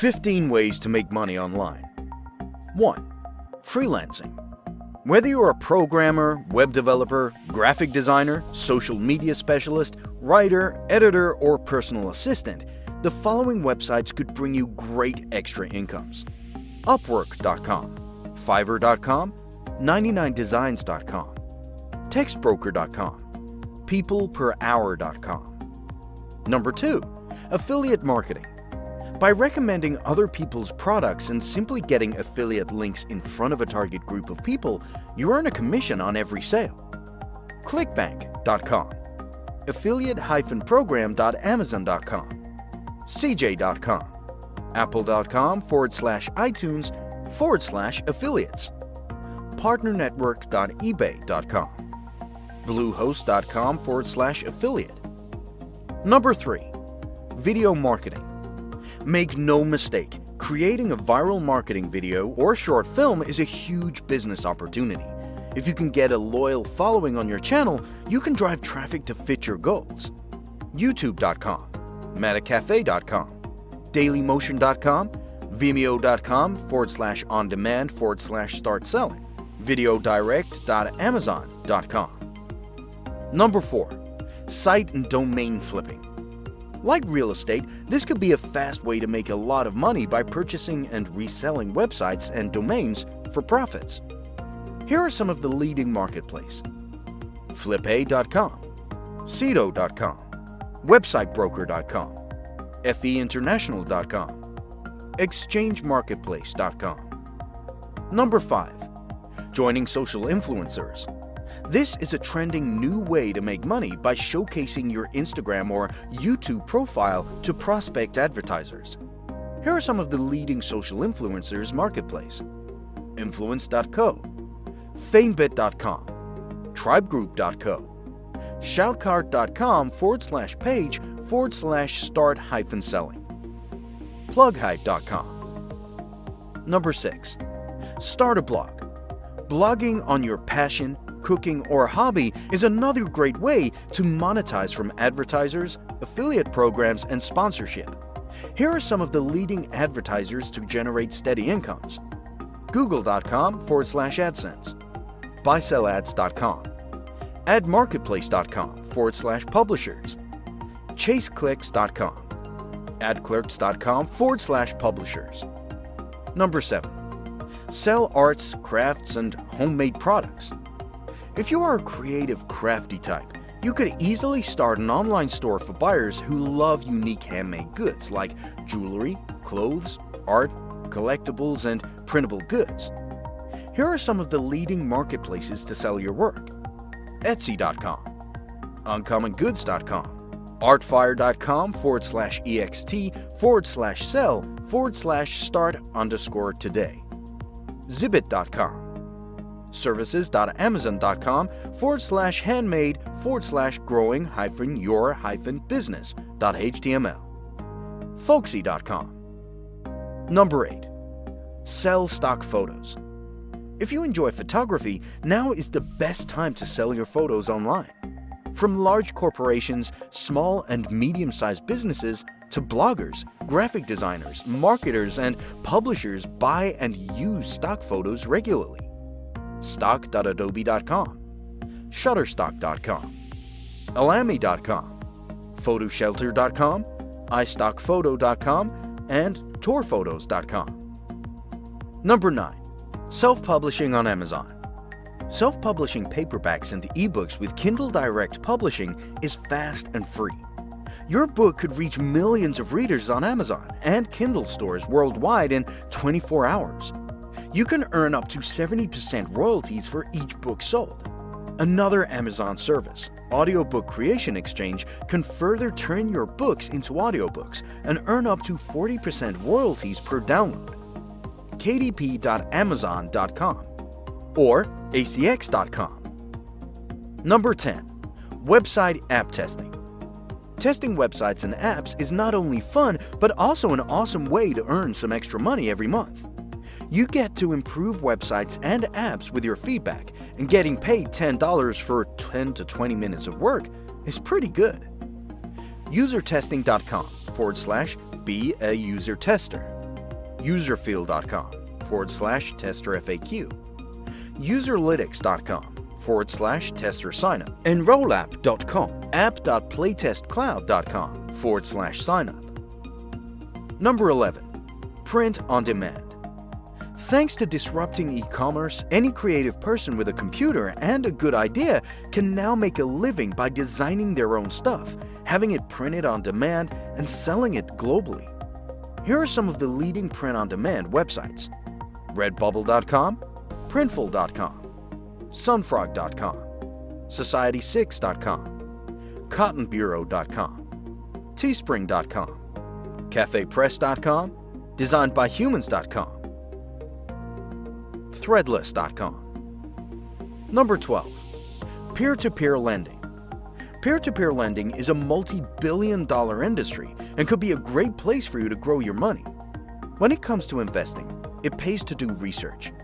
15 ways to make money online. 1. Freelancing. Whether you're a programmer, web developer, graphic designer, social media specialist, writer, editor, or personal assistant, the following websites could bring you great extra incomes: Upwork.com, Fiverr.com, 99designs.com, Textbroker.com, PeoplePerHour.com. Number 2. Affiliate marketing. By recommending other people's products and simply getting affiliate links in front of a target group of people, you earn a commission on every sale. Clickbank.com, affiliate-program.amazon.com, cj.com, apple.com/iTunes/affiliates, partnernetwork.ebay.com, bluehost.com/affiliate. Number 3. Video marketing. Make no mistake, creating a viral marketing video or short film is a huge business opportunity. If you can get a loyal following on your channel, you can drive traffic to fit your goals. YouTube.com, Metacafe.com, Dailymotion.com, Vimeo.com/on-demand/start selling, Videodirect.amazon.com. Number 4. Site and domain flipping. Like real estate, this could be a fast way to make a lot of money by purchasing and reselling websites and domains for profits. Here are some of the leading marketplaces: Flipay.com, Cedo.com, Websitebroker.com, FEInternational.com, ExchangeMarketplace.com. Number 5. Joining social influencers. This is a trending new way to make money by showcasing your Instagram or YouTube profile to prospect advertisers. Here are some of the leading social influencers marketplace: Influence.co, Famebit.com, Tribegroup.co, Shoutcart.com/page/start-selling, Plughype.com. Number 6. Start a blog. Blogging on your passion, cooking, or hobby is another great way to monetize from advertisers, affiliate programs, and sponsorship. Here are some of the leading advertisers to generate steady incomes: Google.com/AdSense, BuySellAds.com, AdMarketplace.com/publishers, ChaseClicks.com, AdClerks.com/publishers. Number 7. Sell arts, crafts, and homemade products. If you are a creative, crafty type, you could easily start an online store for buyers who love unique handmade goods like jewelry, clothes, art, collectibles, and printable goods. Here are some of the leading marketplaces to sell your work: Etsy.com, UncommonGoods.com, Artfire.com/ext/sell/start_today, Zibbit.com, services.amazon.com/handmade/growing-your-business.html, Folksy.com. Number 8. Sell stock photos. If you enjoy photography, now is the best time to sell your photos online. From large corporations, small and medium-sized businesses, to bloggers, graphic designers, marketers, and publishers buy and use stock photos regularly. Stock.adobe.com, Shutterstock.com, Alamy.com, Photoshelter.com, iStockPhoto.com, and TourPhotos.com. Number 9. Self-publishing on Amazon. Self-publishing paperbacks and ebooks with Kindle Direct Publishing is fast and free. Your book could reach millions of readers on Amazon and Kindle stores worldwide in 24 hours. You can earn up to 70% royalties for each book sold. Another Amazon service, Audiobook Creation Exchange, can further turn your books into audiobooks and earn up to 40% royalties per download. kdp.amazon.com or acx.com. Number 10. Website app testing. Testing websites and apps is not only fun, but also an awesome way to earn some extra money every month. You get to improve websites and apps with your feedback, and getting paid $10 for 10 to 20 minutes of work is pretty good. Usertesting.com/be a user tester. userfield.com/tester-FAQ, userlytics.com/tester-signup, enrollapp.com, app.playtestcloud.com/signup. Number 11. Print on demand. Thanks to disrupting e-commerce, any creative person with a computer and a good idea can now make a living by designing their own stuff, having it printed on demand, and selling it globally. Here are some of the leading print-on-demand websites: Redbubble.com, Printful.com, Sunfrog.com, Society6.com, CottonBureau.com, Teespring.com, CafePress.com, DesignedByHumans.com, Threadless.com. Number 12. Peer-to-peer lending. Peer-to-peer lending is a multi-billion-dollar industry and could be a great place for you to grow your money. When it comes to investing, it pays to do research.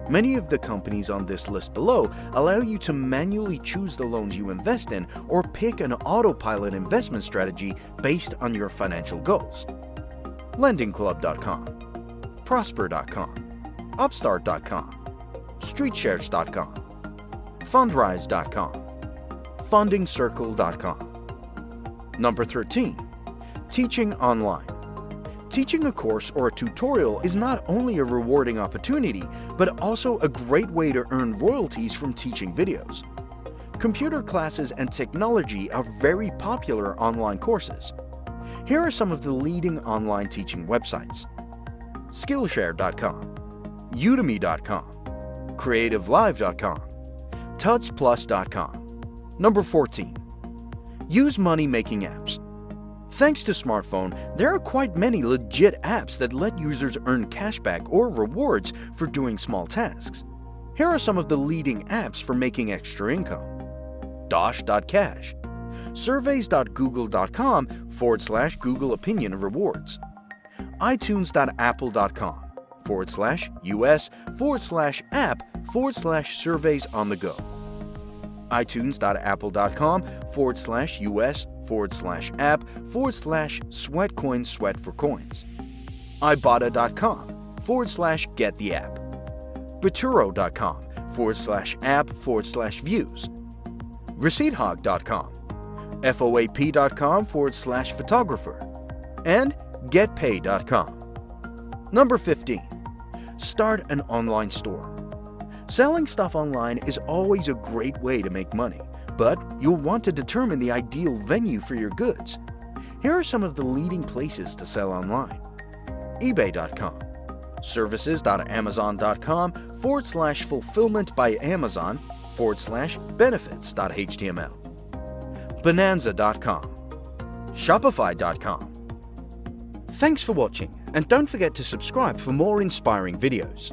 Many of the companies on this list below allow you to manually choose the loans you invest in or pick an autopilot investment strategy based on your financial goals. LendingClub.com, Prosper.com, Upstart.com, StreetShares.com, Fundrise.com, FundingCircle.com. Number 13. Teaching online. Teaching a course or a tutorial is not only a rewarding opportunity, but also a great way to earn royalties from teaching videos. Computer classes and technology are very popular online courses. Here are some of the leading online teaching websites: Skillshare.com, Udemy.com, CreativeLive.com, TutsPlus.com. Number 14. Use money-making apps. Thanks to smartphone, there are quite many legit apps that let users earn cashback or rewards for doing small tasks. Here are some of the leading apps for making extra income: Dosh.cash, surveys.google.com/Google Opinion Rewards, iTunes.apple.com/US/app/surveys on the go, iTunes.apple.com/US/app/sweatcoin sweat for coins, ibotta.com/get the app, Bituro.com/app/views, ReceiptHog.com, FOAP.com/photographer, and GetPay.com. Number 15. Start an online store. Selling stuff online is always a great way to make money, but you'll want to determine the ideal venue for your goods. Here are some of the leading places to sell online: eBay.com, services.amazon.com/fulfillment by Amazon/benefits.html, Bonanza.com, Shopify.com. Thanks for watching, and don't forget to subscribe for more inspiring videos.